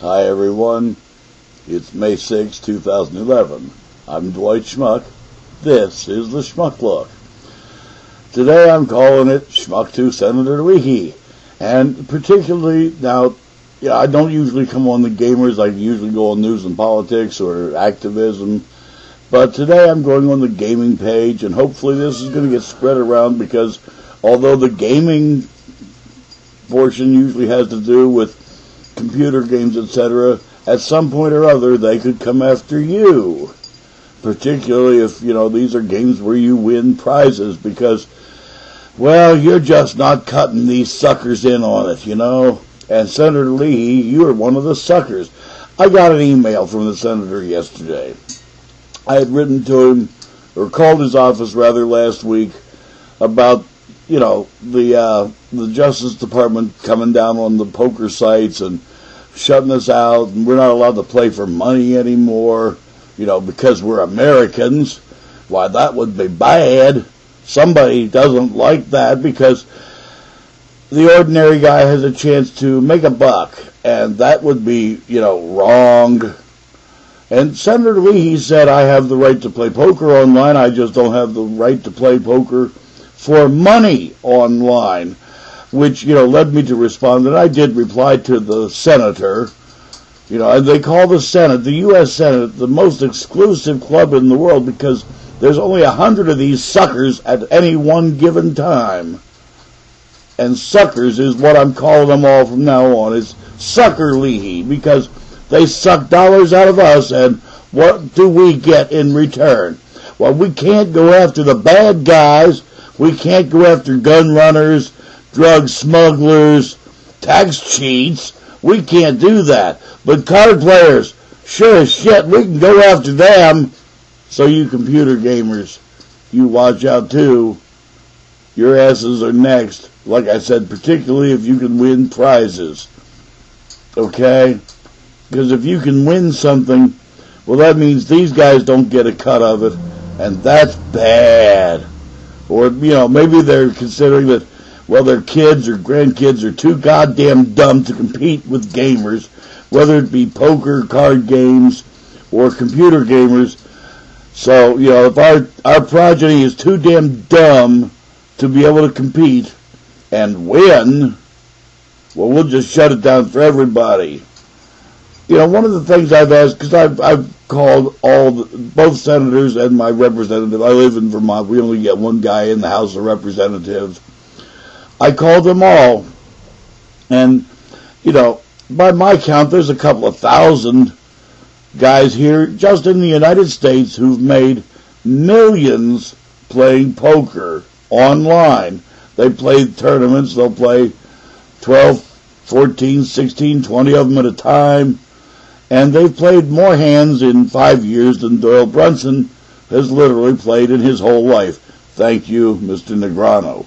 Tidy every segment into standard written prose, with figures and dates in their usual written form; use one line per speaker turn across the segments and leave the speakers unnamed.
Hi everyone, it's May 6, 2011. I'm Dwight Schmuck. This is the Schmuck Look. Today I'm calling it Schmuck to Senator Leahy. And particularly now, I don't usually come on the gamers. I usually go on news and politics or activism. But today I'm going on the gaming page, and hopefully this is going to get spread around, because although the gaming portion usually has to do with computer games, etc., at some point or other they could come after you, particularly if these are games where you win prizes, because you're just not cutting these suckers in on it, and Senator Leahy, you are one of the suckers. I got an email from the senator yesterday. I had written to him, or called his office rather, last week about the Justice Department coming down on the poker sites and shutting us out, and we're not allowed to play for money anymore, because we're Americans. Why, that would be bad. Somebody doesn't like that, because the ordinary guy has a chance to make a buck, and that would be, wrong. And Senator Leahy said, I have the right to play poker online, I just don't have the right to play poker for money online, which, led me to respond, and I did reply to the senator, and they call the Senate, the U.S. Senate, the most exclusive club in the world, because there's only 100 of these suckers at any one given time. And suckers is what I'm calling them all from now on. It's Sucker Leahy, because they suck dollars out of us, and what do we get in return? Well, we can't go after the bad guys. We can't go after gun runners, drug smugglers, tax cheats. We can't do that. But card players, sure as shit, we can go after them. So you computer gamers, you watch out too. Your asses are next. Like I said, particularly if you can win prizes. Okay? Because if you can win something, well, that means these guys don't get a cut of it, and that's bad. Or, maybe they're considering that, their kids or grandkids are too goddamn dumb to compete with gamers, whether it be poker, card games, or computer gamers. So, if our progeny is too damn dumb to be able to compete and win, well, we'll just shut it down for everybody. One of the things I've asked, because I've called both senators and my representative. I live in Vermont. We only get one guy in the House of Representatives. I called them all, and by my count, there's a couple of thousand guys here just in the United States who've made millions playing poker online. They play tournaments. They'll play 12, 14, 16, 20 of them at a time. And they've played more hands in 5 years than Doyle Brunson has literally played in his whole life. Thank you, Mr. Negrano.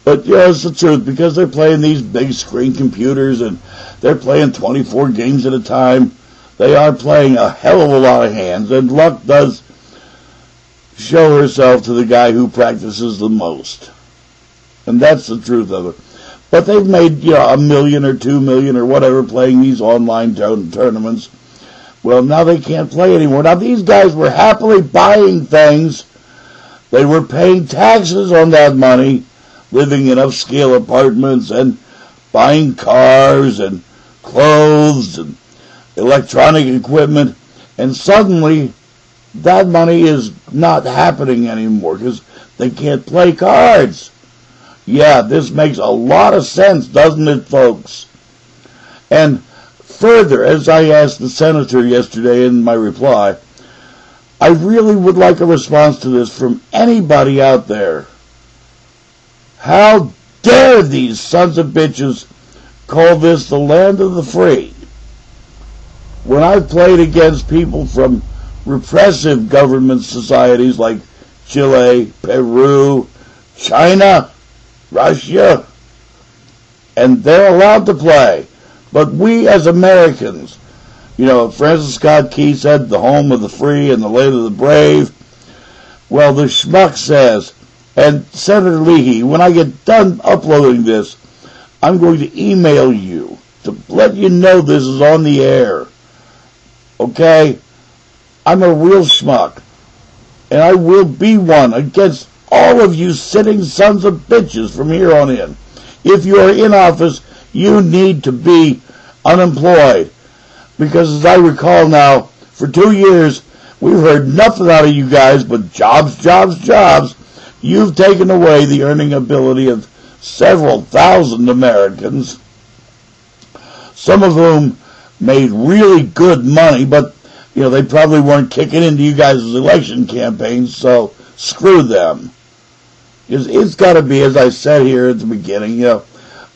But, it's the truth, because they're playing these big screen computers, and they're playing 24 games at a time. They are playing a hell of a lot of hands, and luck does show herself to the guy who practices the most. And that's the truth of it. But they've made, $1 million or $2 million or whatever playing these online tournaments. Well, now they can't play anymore. Now, these guys were happily buying things. They were paying taxes on that money, living in upscale apartments and buying cars and clothes and electronic equipment. And suddenly, that money is not happening anymore because they can't play cards. Yeah, this makes a lot of sense, doesn't it, folks? And further, as I asked the senator yesterday in my reply, I really would like a response to this from anybody out there. How dare these sons of bitches call this the land of the free? When I've played against people from repressive government societies like Chile, Peru, China, Russia, and they're allowed to play. But we as Americans, Francis Scott Key said, the home of the free and the land of the brave. Well, the Schmuck says, and Senator Leahy, when I get done uploading this, I'm going to email you to let you know this is on the air. Okay? I'm a real schmuck. And I will be one against all of you sitting sons of bitches from here on in. If you are in office, you need to be unemployed. Because as I recall now, for 2 years, we've heard nothing out of you guys but jobs, jobs, jobs. You've taken away the earning ability of several thousand Americans, some of whom made really good money, but they probably weren't kicking into you guys' election campaigns, so screw them. It's got to be, as I said here at the beginning,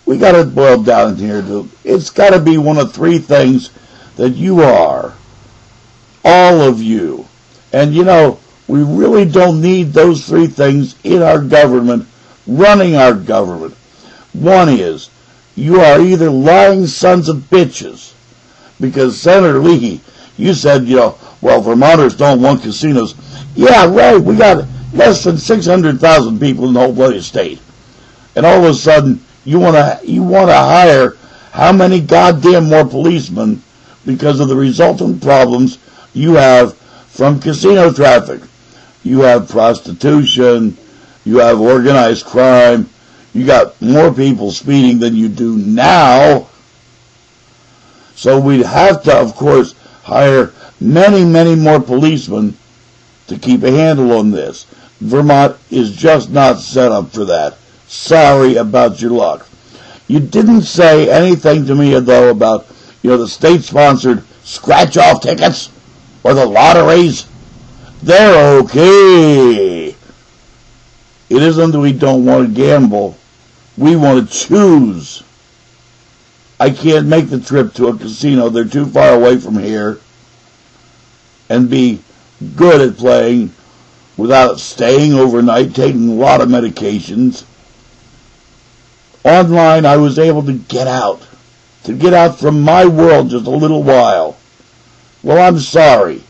we got to boil down here to, it's got to be one of three things that you are. All of you. And we really don't need those three things in our government, running our government. One is, you are either lying sons of bitches, because Senator Leahy, you said, well, Vermonters don't want casinos. Yeah, right, we got less than 600,000 people in the whole bloody state. And all of a sudden, you want to hire how many goddamn more policemen because of the resultant problems you have from casino traffic. You have prostitution, you have organized crime, you got more people speeding than you do now. So we'd have to, of course, hire many, many more policemen to keep a handle on this. Vermont is just not set up for that. Sorry about your luck. You didn't say anything to me, though, about, the state-sponsored scratch-off tickets or the lotteries. They're okay. It isn't that we don't want to gamble. We want to choose. I can't make the trip to a casino. They're too far away from here. And be good at playing without staying overnight, taking a lot of medications. Online, I was able to get out from my world just a little while. Well, I'm sorry.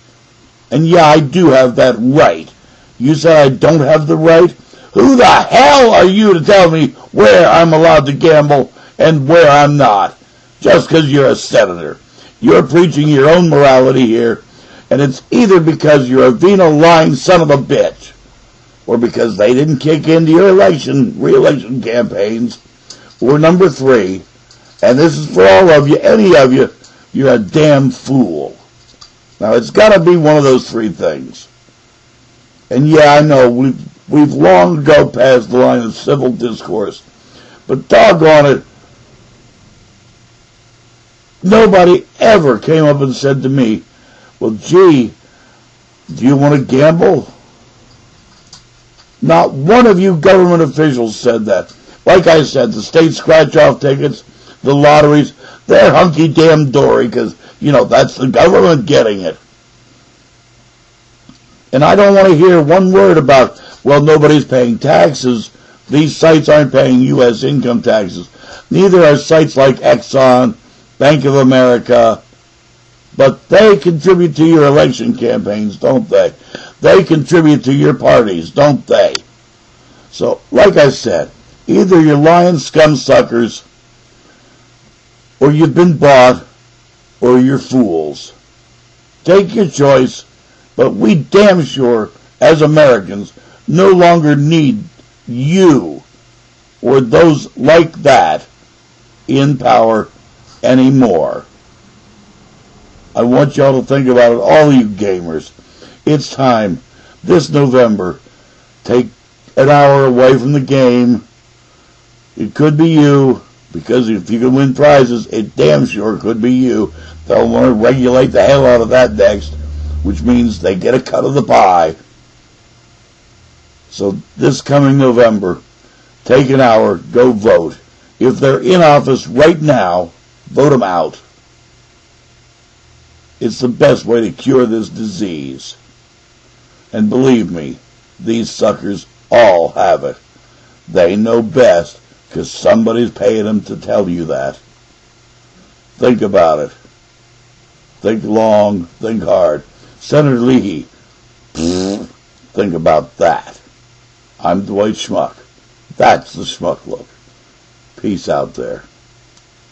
And yeah, I do have that right. You said I don't have the right? Who the hell are you to tell me where I'm allowed to gamble and where I'm not? Just because you're a senator. You're preaching your own morality here, and it's either because you're a venal lying son of a bitch, or because they didn't kick into your re-election campaigns, or number three, and this is for all of you, any of you, you're a damn fool. Now, it's got to be one of those three things. And yeah, I know, we've long ago passed the line of civil discourse, but doggone it, nobody ever came up and said to me, well, gee, do you want to gamble? Not one of you government officials said that. Like I said, the state scratch-off tickets, the lotteries, they're hunky-damn-dory because, that's the government getting it. And I don't want to hear one word about, well, nobody's paying taxes. These sites aren't paying U.S. income taxes. Neither are sites like Exxon, Bank of America, but they contribute to your election campaigns, don't they? They contribute to your parties, don't they? So, like I said, either you're lying scum suckers, or you've been bought, or you're fools. Take your choice, but we damn sure, as Americans, no longer need you, or those like that, in power anymore. I want y'all to think about it, all you gamers. It's time, this November, take an hour away from the game. It could be you, because if you can win prizes, it damn sure could be you. They'll want to regulate the hell out of that next, which means they get a cut of the pie. So this coming November, take an hour, go vote. If they're in office right now, vote them out. It's the best way to cure this disease. And believe me, these suckers all have it. They know best because somebody's paying them to tell you that. Think about it. Think long, think hard. Senator Leahy, think about that. I'm Dwight Schmuck. That's the Schmuck Look. Peace out there.